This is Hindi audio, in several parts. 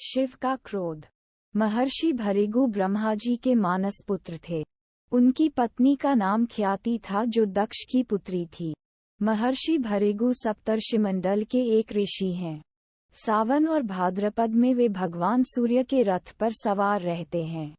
शिव का क्रोध। महर्षि भृगु ब्रह्मा जी के मानस पुत्र थे। उनकी पत्नी का नाम ख्याति था, जो दक्ष की पुत्री थी। महर्षि भृगु सप्तर्षिमंडल के एक ऋषि हैं। सावन और भाद्रपद में वे भगवान सूर्य के रथ पर सवार रहते हैं।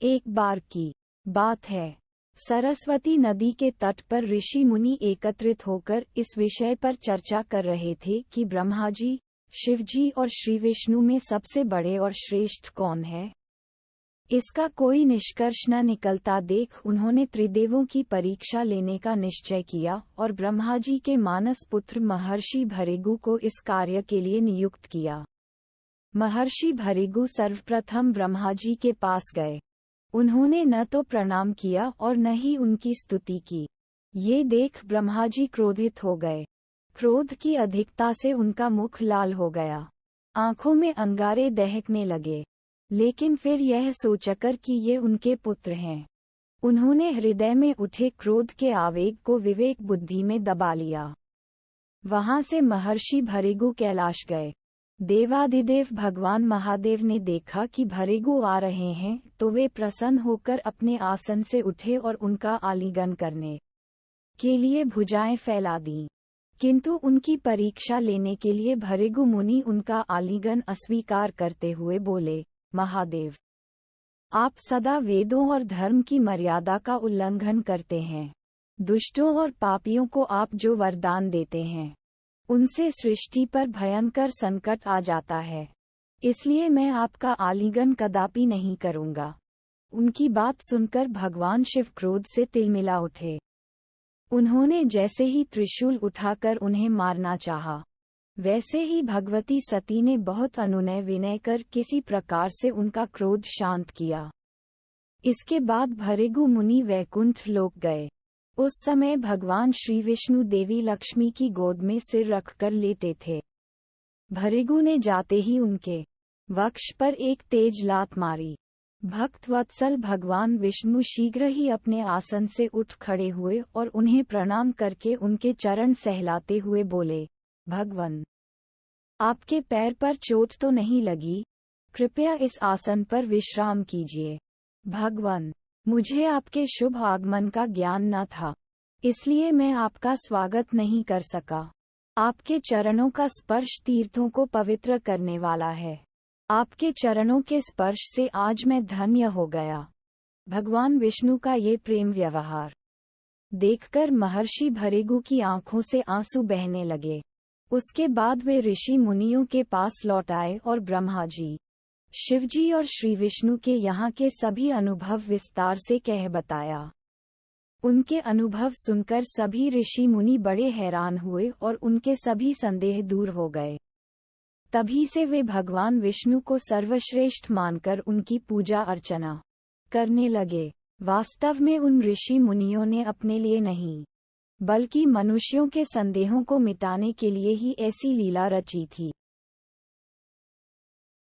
एक बार की बात है, सरस्वती नदी के तट पर ऋषि मुनि एकत्रित होकर इस विषय पर चर्चा कर रहे थे कि ब्रह्मा जी, शिव जी और श्री विष्णु में सबसे बड़े और श्रेष्ठ कौन है। इसका कोई निष्कर्ष न निकलता देख उन्होंने त्रिदेवों की परीक्षा लेने का निश्चय किया और ब्रह्मा जी के मानस पुत्र महर्षि भृगु को इस कार्य के लिए नियुक्त किया। महर्षि भृगु सर्वप्रथम ब्रह्मा जी के पास गए। उन्होंने न तो प्रणाम किया और न ही उनकी स्तुति की। ये देख ब्रह्मा जी क्रोधित हो गए। क्रोध की अधिकता से उनका मुख लाल हो गया, आंखों में अंगारे दहकने लगे। लेकिन फिर यह सोचकर कि ये उनके पुत्र हैं, उन्होंने हृदय में उठे क्रोध के आवेग को विवेक बुद्धि में दबा लिया। वहां से महर्षि भृगु कैलाश गए। देवाधिदेव भगवान महादेव ने देखा कि भृगु आ रहे हैं तो वे प्रसन्न होकर अपने आसन से उठे और उनका आलिंगन करने के लिए भुजाएं फैला दीं। किंतु उनकी परीक्षा लेने के लिए भृगु मुनि उनका आलिंगन अस्वीकार करते हुए बोले, महादेव, आप सदा वेदों और धर्म की मर्यादा का उल्लंघन करते हैं। दुष्टों और पापियों को आप जो वरदान देते हैं, उनसे सृष्टि पर भयंकर संकट आ जाता है। इसलिए मैं आपका आलिंगन कदापि नहीं करूंगा। उनकी बात सुनकर भगवान शिव क्रोध से तिलमिला उठे। उन्होंने जैसे ही त्रिशूल उठाकर उन्हें मारना चाहा, वैसे ही भगवती सती ने बहुत अनुनय विनय कर किसी प्रकार से उनका क्रोध शांत किया। इसके बाद भृगु मुनि वैकुंठ लोक गए। उस समय भगवान श्री विष्णु देवी लक्ष्मी की गोद में सिर रखकर लेटे थे। भृगु ने जाते ही उनके वक्ष पर एक तेज लात मारी। भक्त वत्सल भगवान विष्णु शीघ्र ही अपने आसन से उठ खड़े हुए और उन्हें प्रणाम करके उनके चरण सहलाते हुए बोले, भगवन, आपके पैर पर चोट तो नहीं लगी? कृपया इस आसन पर विश्राम कीजिए। भगवन, मुझे आपके शुभ आगमन का ज्ञान न था, इसलिए मैं आपका स्वागत नहीं कर सका। आपके चरणों का स्पर्श तीर्थों को पवित्र करने वाला है। आपके चरणों के स्पर्श से आज मैं धन्य हो गया। भगवान विष्णु का ये प्रेम व्यवहार देखकर महर्षि भृगु की आंखों से आंसू बहने लगे। उसके बाद वे ऋषि मुनियों के पास लौट आए और ब्रह्मा जी, शिवजी और श्री विष्णु के यहाँ के सभी अनुभव विस्तार से कह बताया। उनके अनुभव सुनकर सभी ऋषि मुनि बड़े हैरान हुए और उनके सभी संदेह दूर हो गए। तभी से वे भगवान विष्णु को सर्वश्रेष्ठ मानकर उनकी पूजा अर्चना करने लगे। वास्तव में उन ऋषि मुनियों ने अपने लिए नहीं, बल्कि मनुष्यों के संदेहों को मिटाने के लिए ही ऐसी लीला रची थी।